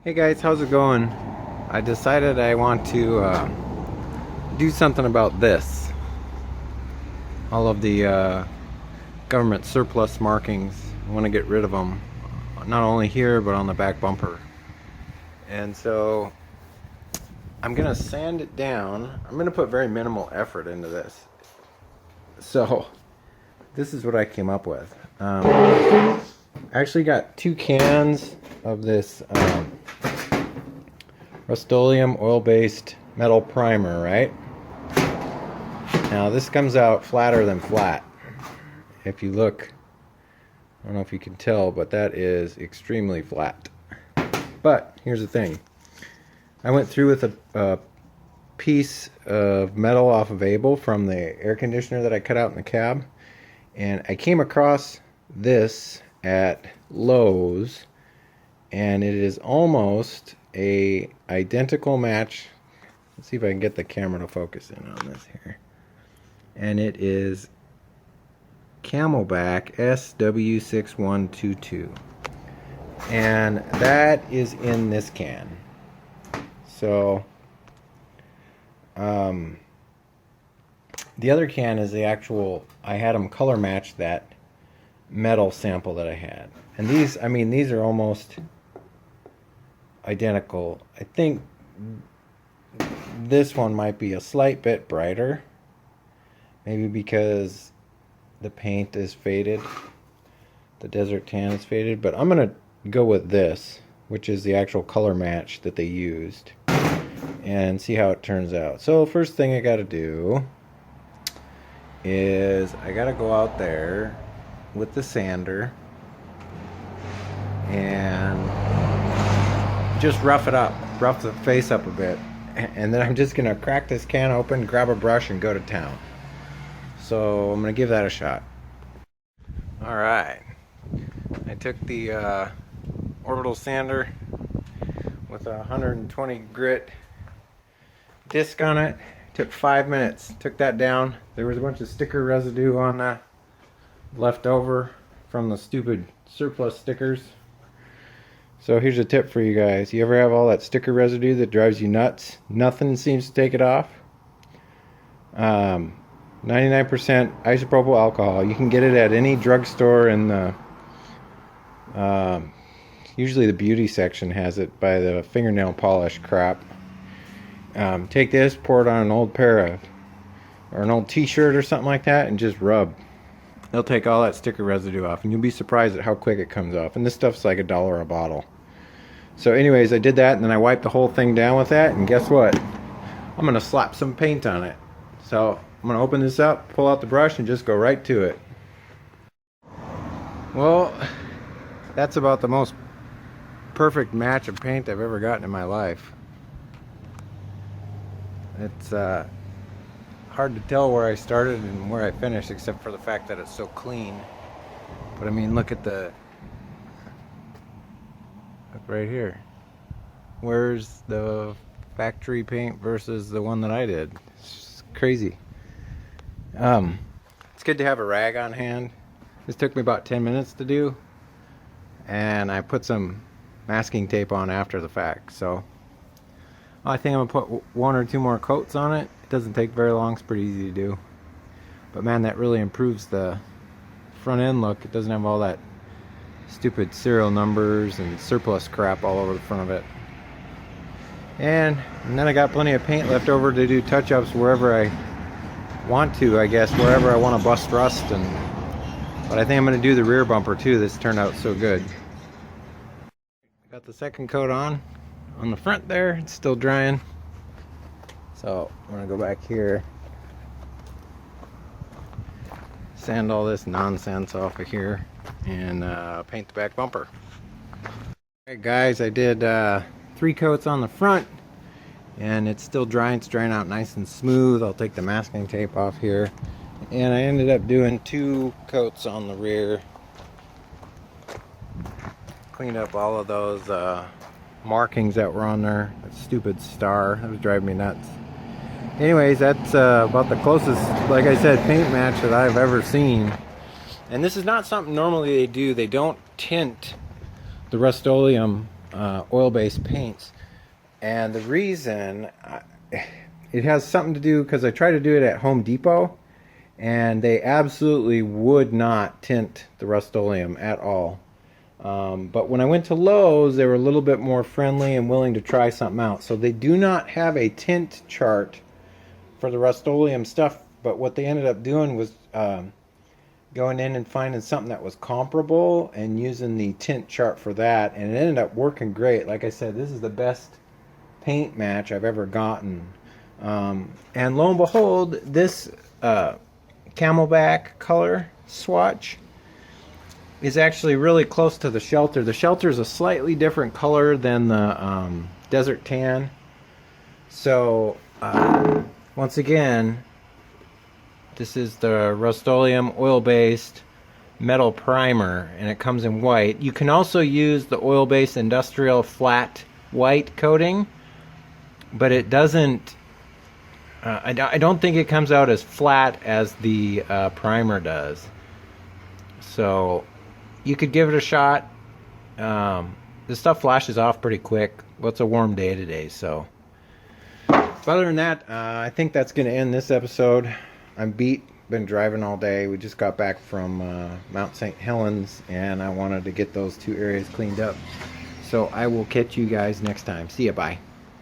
Hey guys, how's it going? I decided I want to do something about this. All of the government surplus markings. I want to get rid of them. Not only here, but on the back bumper. And so I'm going to sand it down. I'm going to put very minimal effort into this. So this is what I came up with. I actually got 2 cans of this rustoleum oil-based metal primer, right? Now this comes out flatter than flat. If you look, I don't know if you can tell, but that is extremely flat. But here's the thing. I went through with a piece of metal off of Abel from the air conditioner that I cut out in the cab, and I came across this at Lowe's, and it is almost a identical match. Let's see if I can get the camera to focus in on this here. And it is Camelback SW6122, and that is in this can. So the other can is the actual, I had them color match that metal sample that I had, and these, I mean, these are almost identical. I think this one might be a slight bit brighter, maybe because the paint is faded, the desert tan is faded, but I'm gonna go with this, which is the actual color match that they used, and see how it turns out. So first thing I gotta do is I gotta go out there with the sander and just rough it up, rough the face up a bit, and then I'm just gonna crack this can open, grab a brush, and go to town. So I'm gonna give that a shot. All right, I took the orbital sander with a 120 grit disc on it. Took 5 minutes. Took that down. There was a bunch of sticker residue on that left over from the stupid surplus stickers. So here's a tip for you guys. You ever have all that sticker residue that drives you nuts? Nothing seems to take it off. 99% isopropyl alcohol. You can get it at any drugstore in the usually the beauty section has it by the fingernail polish crap. Take this, pour it on an old pair of, or an old t-shirt or something like that, and just rub. They'll take all that sticker residue off, and you'll be surprised at how quick it comes off. And this stuff's like $1 a bottle. So anyways, I did that, and then I wiped the whole thing down with that, and guess what? I'm gonna slap some paint on it. So I'm gonna open this up, pull out the brush, and just go right to it. Well, that's about the most perfect match of paint I've ever gotten in my life. It's hard to tell where I started and where I finished, except for the fact that it's so clean. But I mean, look right here. Where's the factory paint versus the one that I did? It's just crazy. It's good to have a rag on hand. This took me about 10 minutes to do, and I put some masking tape on after the fact. So I think I'm gonna put 1 or 2 more coats on it. It doesn't take very long, it's pretty easy to do. But man, that really improves the front end look. It doesn't have all that stupid serial numbers and surplus crap all over the front of it. And then I got plenty of paint left over to do touch-ups wherever I want to, I guess, wherever I want to bust rust. But I think I'm going to do the rear bumper too. This turned out so good. Got the second coat on the front there. It's still drying. So I'm going to go back here, sand all this nonsense off of here, and paint the back bumper. Alright guys, I did 3 coats on the front, and it's still drying. It's drying out nice and smooth. I'll take the masking tape off here, and I ended up doing 2 coats on the rear. Cleaned up all of those markings that were on there. That stupid star, that was driving me nuts. Anyways, that's about the closest, like I said, paint match that I've ever seen. And this is not something normally they do. They don't tint the rustoleum oil-based paints. And the reason, it has something to do because I tried to do it at Home Depot, and they absolutely would not tint the Rust-Oleum at all. But when I went to Lowe's, they were a little bit more friendly and willing to try something out. So they do not have a tint chart for the Rust-Oleum stuff, but what they ended up doing was going in and finding something that was comparable and using the tint chart for that, and it ended up working great. Like I said, this is the best paint match I've ever gotten. And lo and behold, this camelback color swatch is actually really close to the shelter. The shelter is a slightly different color than the desert tan. So once again, this is the Rust-Oleum oil-based metal primer, and it comes in white. You can also use the oil-based industrial flat white coating, but it doesn't, I don't think it comes out as flat as the primer does. So you could give it a shot. This stuff flashes off pretty quick. Well, it's a warm day today, so. But other than that, I think that's going to end this episode. I'm beat. Been driving all day. We just got back from Mount St. Helens, and I wanted to get those two areas cleaned up. So I will catch you guys next time. See ya. Bye.